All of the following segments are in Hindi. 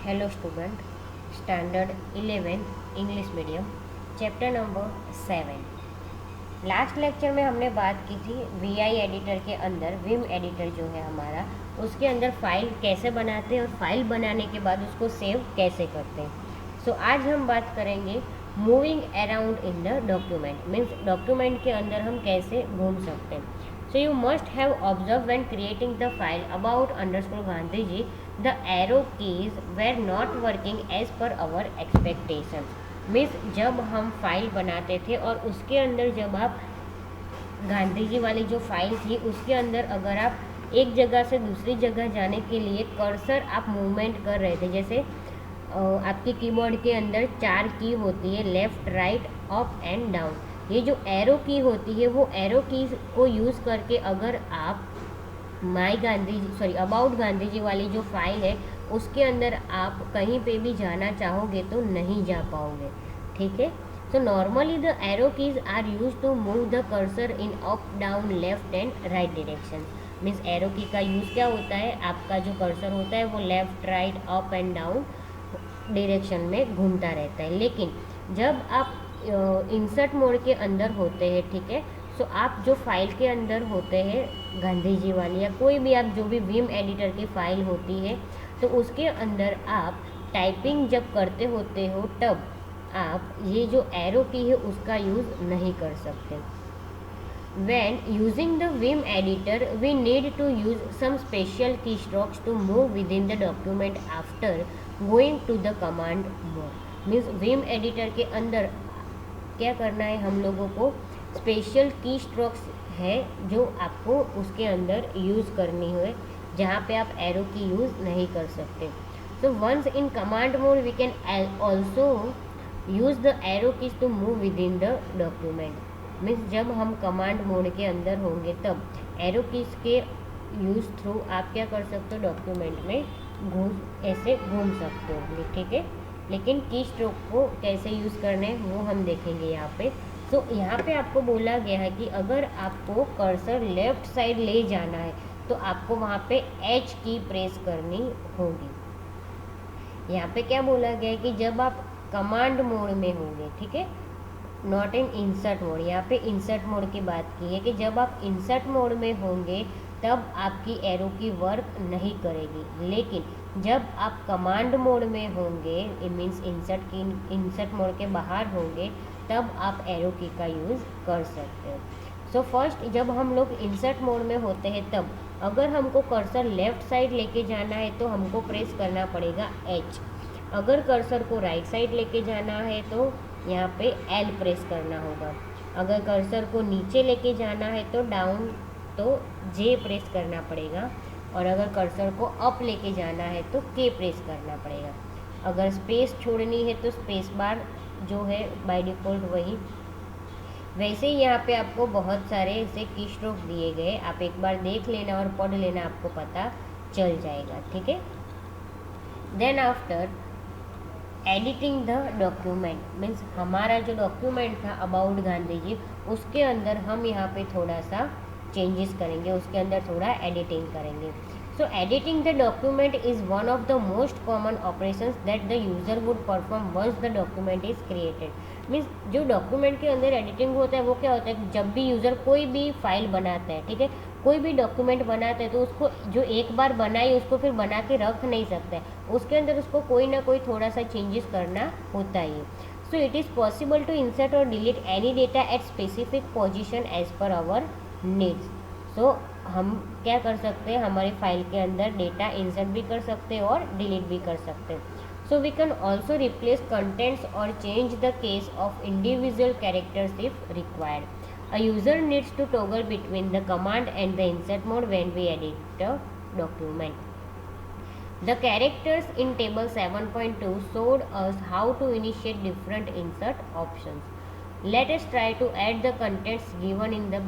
Hello student, standard 11 English medium, chapter number 7। Last lecture में हमने बात की थी वीआई एडिटर के अंदर विम एडिटर जो है हमारा, उसके अंदर फाइल कैसे बनाते हैं और फाइल बनाने के बाद उसको सेव कैसे करते हैं। सो आज हम बात करेंगे moving around in the document, means document के अंदर हम कैसे घूम सकते हैं। So you must have observed when creating the file about underscore Gandhi ji, the arrow keys were not working as per our expectation. Means जब हम फाइल बनाते थे और उसके अंदर जब आप गांधी जी वाली जो फाइल थी उसके अंदर अगर आप एक जगह से दूसरी जगह जाने के लिए कर्सर आप मूवमेंट कर रहे थे, जैसे आपके कीबोर्ड के अंदर 4 की होती है, left right up and down. ये जो एरो की होती है वो एरो की को यूज़ करके अगर आप माई गांधी जी अबाउट गांधी जी वाली जो फाइल है उसके अंदर आप कहीं पे भी जाना चाहोगे तो नहीं जा पाओगे। ठीक है, so normally the arrow keys are use to move the cursor in up down left and right direction. Means arrow key का यूज़ क्या होता है, आपका जो कर्सर होता है वो left right up and down direction में घूमता रहता है। लेकिन जब आप इंसर्ट मोड के अंदर होते हैं, ठीक है, सो आप जो फाइल के अंदर होते हैं गांधी जी वाली या कोई भी आप जो भी विम एडिटर की फाइल होती है, तो उसके अंदर आप टाइपिंग जब करते होते हो तब आप ये जो एरो की है उसका यूज़ नहीं कर सकते। When using the Vim editor, we need to use some special keystrokes to move within the document after going to the command mode. Means Vim editor के अंदर क्या करना है हम लोगों को, स्पेशल की स्ट्रोक्स है जो आपको उसके अंदर यूज़ करनी है जहाँ पे आप एरो की यूज़ नहीं कर सकते। So once in command mode we can also use the arrow keys to move within the document. Means जब हम कमांड मोड के अंदर होंगे तब एरो कीज के यूज़ थ्रू आप क्या कर सकते हो, डॉक्यूमेंट में ऐसे घूम सकते हो। ठीक है, लेकिन की स्ट्रोक को कैसे यूज़ करने वो हम देखेंगे यहाँ पे। तो यहाँ पे आपको बोला गया है कि अगर आपको कर्सर लेफ्ट साइड ले जाना है तो आपको वहाँ पे एच की प्रेस करनी होगी। यहाँ पे क्या बोला गया है कि जब आप कमांड मोड में होंगे, ठीक है, नॉट इन इंसर्ट मोड। यहाँ पे इंसर्ट मोड की बात की है कि जब आप इंसर्ट मोड में होंगे तब आपकी एरो की वर्क नहीं करेगी, लेकिन जब आप कमांड मोड में होंगे, मीन्स इंसर्ट मोड के बाहर होंगे, तब आप एरो की का यूज़ कर सकते हो। सो फर्स्ट जब हम लोग इंसर्ट मोड में होते हैं तब अगर हमको कर्सर लेफ़्ट साइड लेके जाना है तो हमको प्रेस करना पड़ेगा एच। अगर कर्सर को राइट साइड लेके जाना है तो यहाँ पे एल प्रेस करना होगा। अगर कर्सर को नीचे लेके जाना है तो डाउन तो जे प्रेस करना पड़ेगा, और अगर कर्सर को अप लेके जाना है तो के प्रेस करना पड़ेगा। अगर स्पेस छोड़नी है तो स्पेस बार जो है बाय डिफ़ॉल्ट वही। वैसे ही यहाँ पे आपको बहुत सारे ऐसे की स्ट्रोक दिए गए, आप एक बार देख लेना और पढ़ लेना, आपको पता चल जाएगा। ठीक है, then after editing the document, means हमारा जो डॉक्यूमेंट था अबाउट गांधी जी उसके अंदर हम यहाँ पे थोड़ा सा चेंजेस करेंगे, उसके अंदर थोड़ा एडिटिंग करेंगे। So editing the document is one of the most common operations that the user would perform once the document is created. Means जो डॉक्यूमेंट के अंदर एडिटिंग होता है वो क्या होता है, जब भी यूज़र कोई भी फाइल बनाता है, ठीक है, कोई भी डॉक्यूमेंट बनाते हैं तो उसको जो एक बार बनाई उसको फिर बना के रख नहीं सकता है, उसके अंदर उसको कोई ना कोई थोड़ा सा चेंजेस करना होता ही। So it is possible to insert और delete any data at specific position as per our needs. So हम क्या कर सकते हैं, हमारी फाइल के अंदर डेटा इंसर्ट भी कर सकते हैं और डिलीट भी कर सकते हैं। So we can also replace contents और change the case of individual characters if required. A user needs to toggle between the command and the insert mode when we edit the document. The characters in table 7.2 showed us how to initiate different insert options. Let us try to add the contents given in the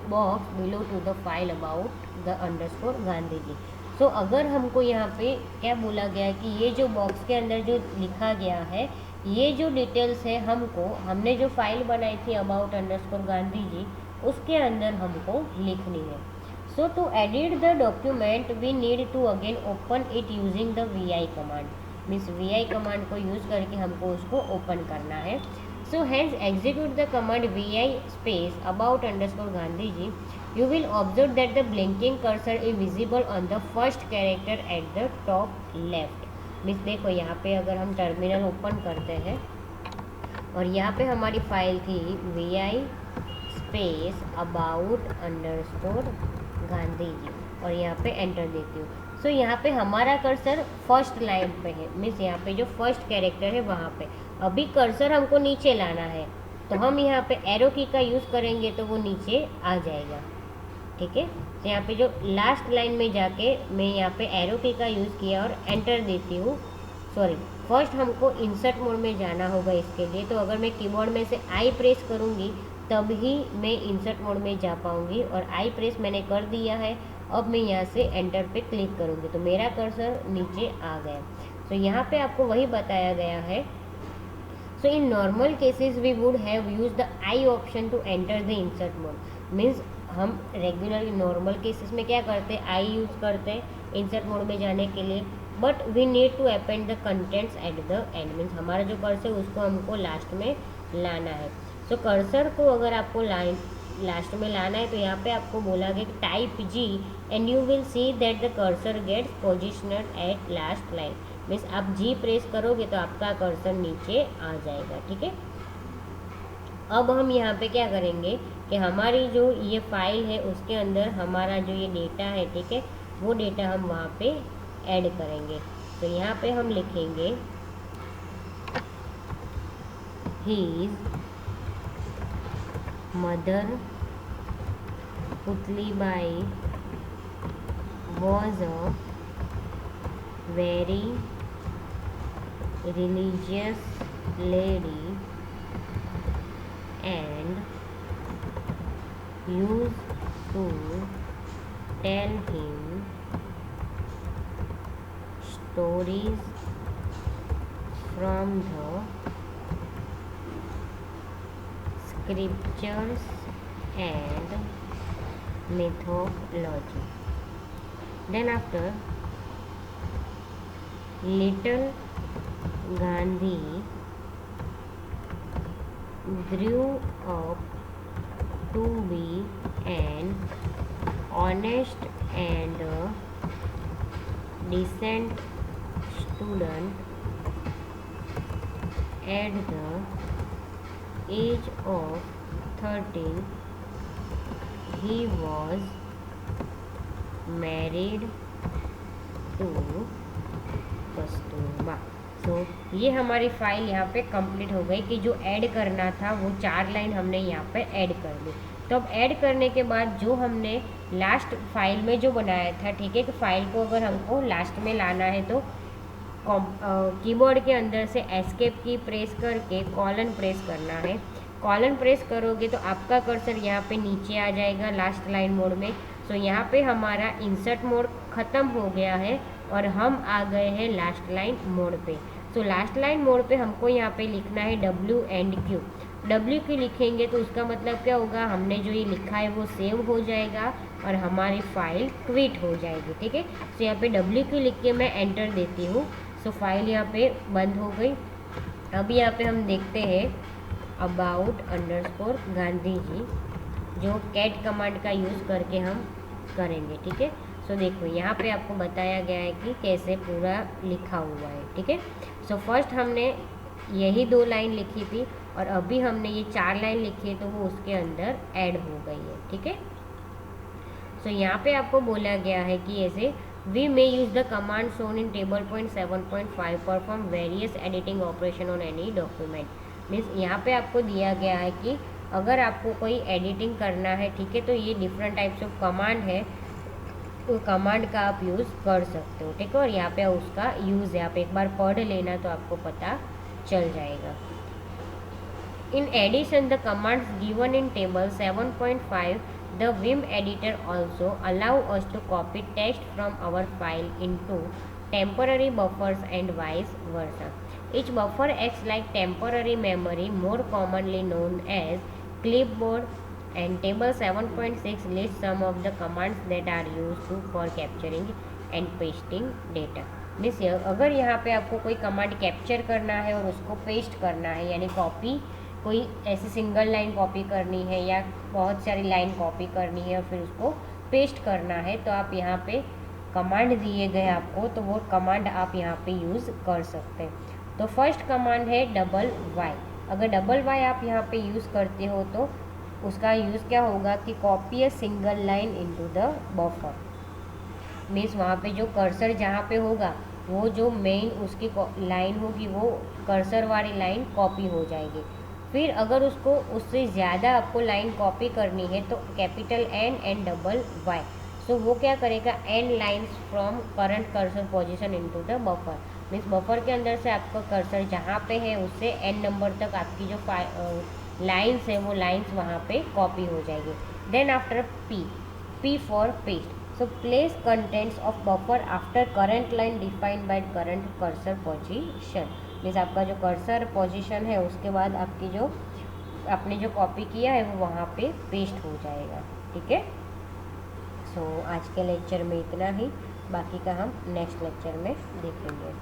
box below to the file about the underscore Gandhi ji. So अगर हमको यहाँ पे क्या बोला गया है कि ये जो बॉक्स के अंदर जो लिखा गया है, ये जो डिटेल्स है हमने जो फाइल बनाई थी अबाउट अंडरस्कोर गांधी जी उसके अंदर हमको लिखनी है। So to edit the document, we need to again open it using the vi command. Means vi command को यूज़ करके हमको उसको ओपन करना है। So hence execute the command vi space about underscore Gandhi ji, you will observe that the blinking cursor is visible on the first character at the top left। Means देखो यहाँ पे अगर हम टर्मिनल ओपन करते हैं और यहाँ पे हमारी फाइल थी vi space about underscore Gandhi ji और यहाँ पे एंटर देती हूँ। सो यहाँ पे हमारा कर्सर फर्स्ट लाइन पे है, मीन्स यहाँ पे जो फर्स्ट कैरेक्टर है वहाँ पे। अभी कर्सर हमको नीचे लाना है तो हम यहाँ पे एरो की का यूज़ करेंगे तो वो नीचे आ जाएगा, ठीक है। तो यहाँ पे जो लास्ट लाइन में जाके मैं यहाँ पे एरो की का यूज़ किया और एंटर देती हूँ। सॉरी, फर्स्ट हमको इंसर्ट मोड में जाना होगा इसके लिए, तो अगर मैं कीबोर्ड में से आई प्रेस करूँगी तब ही मैं इंसर्ट मोड में जा पाऊँगी, और आई प्रेस मैंने कर दिया है। अब मैं यहाँ से एंटर पे क्लिक करूँगी तो मेरा कर्सर नीचे आ गया। तो यहाँ पे आपको वही बताया गया है। So in normal cases we would have use the I option to enter the insert mode. Means हम रेगुलर नॉर्मल केसेस में क्या करते हैं, आई यूज़ करते हैं इंसर्ट मोड में जाने के लिए, but we need to append the contents at the end. Means हमारा जो कर्सर है उसको हमको लास्ट में लाना है। सो कर्सर को अगर आपको लास्ट में लाना है तो यहाँ पे आपको बोला गया कि type G and you will see that the cursor gets positioned at last line. Means आप जी प्रेस करोगे तो आपका कर्सर नीचे आ जाएगा, ठीक है। अब हम यहाँ पे क्या करेंगे कि हमारी जो ये फाइल है उसके अंदर हमारा जो ये डेटा है, ठीक है, वो डेटा हम वहाँ पे ऐड करेंगे। तो यहाँ पे हम लिखेंगे his mother Putlibai was a very religious lady and used to tell him stories from the scriptures and mythology. Then after, little Gandhi grew up to be an honest and decent student. At the age of 13, he was married to Kasturba. So ये हमारी फाइल यहाँ पे कंप्लीट हो गई कि जो ऐड करना था वो 4 लाइन हमने यहाँ पे ऐड कर दी। तो अब ऐड करने के बाद जो हमने लास्ट फाइल में जो बनाया था, ठीक है, कि फाइल को अगर हमको लास्ट में लाना है तो कीबोर्ड के अंदर से एस्केप की प्रेस करके कॉलन प्रेस करना है। कॉलन प्रेस करोगे तो आपका कर्सर यहाँ पे नीचे आ जाएगा लास्ट लाइन मोड में। सो यहाँ पे हमारा इंसर्ट मोड ख़त्म हो गया है और हम आ गए हैं लास्ट लाइन मोड पे। सो लास्ट लाइन मोड पे हमको यहाँ पे लिखना है W एंड Q। W लिखेंगे तो उसका मतलब क्या होगा, हमने जो ये लिखा है वो सेव हो जाएगा और हमारी फाइल क्विट हो जाएगी, ठीक है। सो यहाँ पे W लिख के मैं एंटर देती हूँ। सो फाइल यहाँ पे बंद हो गई। अब यहाँ पे हम देखते हैं अबाउट अंडरस्कोर गांधी जी, जो कैट कमांड का यूज़ करके हम करेंगे, ठीक है। सो देखो यहाँ पे आपको बताया गया है कि कैसे पूरा लिखा हुआ है, ठीक है। सो फर्स्ट हमने यही 2 लाइन लिखी थी और अभी हमने ये 4 लाइन लिखी है तो वो उसके अंदर ऐड हो गई है, ठीक है। सो यहाँ पे आपको बोला गया है कि ऐसे we may use the command shown in table point 7.5 perform various editing operation on any document. Means यहाँ पे आपको दिया गया है कि अगर आपको कोई एडिटिंग करना है, ठीक है, तो ये डिफरेंट टाइप्स ऑफ कमांड है, तो कमांड का आप यूज़ कर सकते हो, ठीक है। और यहाँ पे उसका यूज़ है, आप एक बार पढ़ लेना तो आपको पता चल जाएगा। In addition the commands given in table 7.5 the Vim editor also allow us to copy text from our file into temporary buffers and vice versa. Each buffer acts like temporary memory, more commonly known as clipboard, and table 7.6 lists some of the commands that are used for capturing and pasting data. Means अगर यहाँ पे आपको कोई कमांड कैप्चर करना है और उसको पेस्ट करना है, यानी कॉपी, कोई ऐसी सिंगल लाइन कॉपी करनी है या बहुत सारी लाइन कॉपी करनी है और फिर उसको पेस्ट करना है, तो आप यहाँ पे कमांड दिए गए आपको, तो वो कमांड आप यहाँ पे यूज़ कर सकते हैं। तो फर्स्ट कमांड है डबल वाई। अगर डबल वाई आप यहाँ पे यूज़ करते हो तो उसका यूज़ क्या होगा कि copy a single line into the buffer. Means वहाँ पे जो कर्सर जहाँ पे होगा वो जो मेन उसकी लाइन होगी वो कर्सर वाली लाइन कॉपी हो जाएगी। फिर अगर उसको उससे ज़्यादा आपको लाइन कॉपी करनी है तो capital N and double Y. So वो क्या करेगा, N lines from current cursor position into the buffer. Means buffer के अंदर से आपका कर्सर जहाँ पे है उससे एन नंबर तक आपकी जो लाइन्स है वो लाइन्स वहाँ पे कॉपी हो जाएगी। Then after P for paste. So place contents of buffer after current line defined by current cursor position। Means आपका जो कर्सर पोजीशन है उसके बाद आपकी जो आपने जो कॉपी किया है वो वहाँ पे पेस्ट हो जाएगा। ठीक है। सो आज के लेक्चर में इतना ही, बाकी का हम नेक्स्ट लेक्चर में देखेंगे।